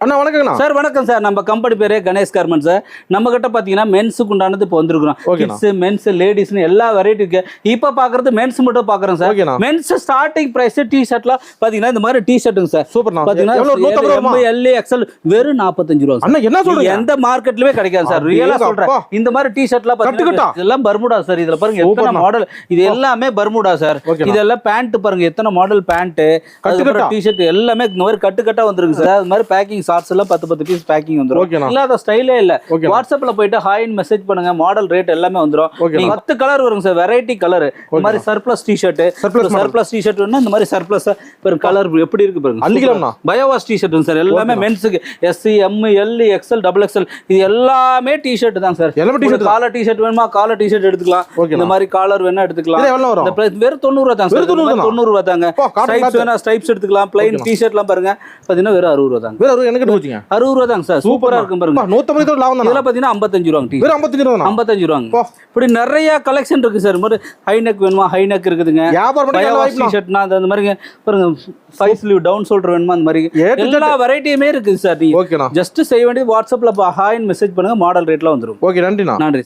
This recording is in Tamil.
அண்ணா வணக்கங்கண்ணா. சார் வணக்கம் சார். நம்ம கம்பெனி பேரே கணேஷ் கார்மெண்ட்ஸ் சார். நம்ம கிட்ட பாத்தீங்கன்னா மென்ஸுக்கு உண்டானது இப்போ வந்திருக்கிறோம். கிட்ஸ், மென்ஸ், லேடிஸ்னு எல்லா வெரைட்டி இருக்கு. இப்போ பாக்குறது மென்ஸ் மட்டும் பாக்குறோம் சார். மென்ஸ் ஸ்டார்டிங் பிரைஸ் டி ஷர்ட்லாம் பாத்தீங்கன்னா இந்த மாதிரி டி ஷர்ட்டுங்க சார். சூப்பர்ண்ணா. பாத்தீங்கன்னா எல் எக்ஸ்எல் வெறும் 45 ரூபா. அண்ணா என்ன சொல்றீங்க? எந்த மார்க்கெட்லயே கிடைக்காது சார். ரியலா சொல்றேன். இந்த மாதிரி டி ஷர்ட்லாம் பாத்தீங்கன்னா இதெல்லாம் பர்முடா சார். இதுல பாருங்க எத்தனை மாடல். இது எல்லாமே பர்முடா சார். இதெல்லாம் பேண்ட் பாருங்க எத்தனை மாடல் பேண்ட். அதுக்கப்புறம் டி ஷர்ட் எல்லாமே இந்த மாதிரி கட்டு வந்துருக்கு சார். அது மாதிரி பேக்கிங் ஷார்ட்ஸ் எல்லாம் 10 பீஸ் பேக்கிங் வந்துரும். இல்லாத ஸ்டைலே இல்ல. வாட்ஸ்அப்ல போயிட்டு ஹாய்னு மெசேஜ் பண்ணுங்க. மாடல் ரேட் எல்லாமே வந்துரும். 10 கலர் வருங்க சார். Variety colour. இந்த மாதிரி சர்ப்ளஸ் டி-ஷர்ட், சர்ப்ளஸ் டி-ஷர்ட் வேணா இந்த மாதிரி சர்ப்ளஸ் பாருங்க. கலர் எப்படி இருக்கு பாருங்க. அள்ளிக்கலாம்ண்ணா. பயோவாஸ் டி-ஷர்ட் சார். எல்லாமே மென்ஸ்க்கு S, M, L, XL, double XL இது எல்லாமே டி-ஷர்ட் தான் சார். எல்லாமே டி-ஷர்ட். காலர் டி-ஷர்ட் வேணுமா காலர் டி-ஷர்ட் எடுத்துக்கலாம். இந்த மாதிரி காலர் வேணா எடுத்துக்கலாம். இந்த பிரைஸ் வெறும் 90 ரூபாய் தான் சார். 90 ரூபாய் தாங்க. ஸ்ட்ரைப்ஸ் வேணா ஸ்ட்ரைப்ஸ் எடுத்துக்கலாம். ப்ளைன் டி-ஷர்ட்லாம் பாருங்க பாத்தீங்கன்னா வெறும் 60 ரூபாய் தாங்க. வெறும் எனக்கு போச்சுங்க. 60 ரூபாய் தாங்க சார். சூப்பரா இருக்கும் பாருங்க. 150 ரூபாய் லாபம் தான். இதெல்லாம் பாத்தீங்கன்னா 55 ரூபாய். வெறும் 55 ரூபாய். 55 ரூபாய். இப்படி நிறைய கலெக்ஷன் இருக்கு சார். மாதிரி ஹை நெக் வேணுமா ஹை நெக் இருக்குதுங்க. பயோவாஸ் டி-ஷர்ட்னா அந்த மாதிரி பாருங்க. 5 ஸ்லீவ் டவுன் ஷோல்டர் வேணுமா அந்த மாதிரி எல்லா வெரைட்டியுமே இருக்குது சார். ஜஸ்ட் செய்ய வேண்டியது வாட்ஸ்அப்ல ஹாய்னு மெசேஜ் பண்ணுங்க. மாடல் ரேட்ல வந்துரும். ஓகே நன்றிண்ணா. நன்றி.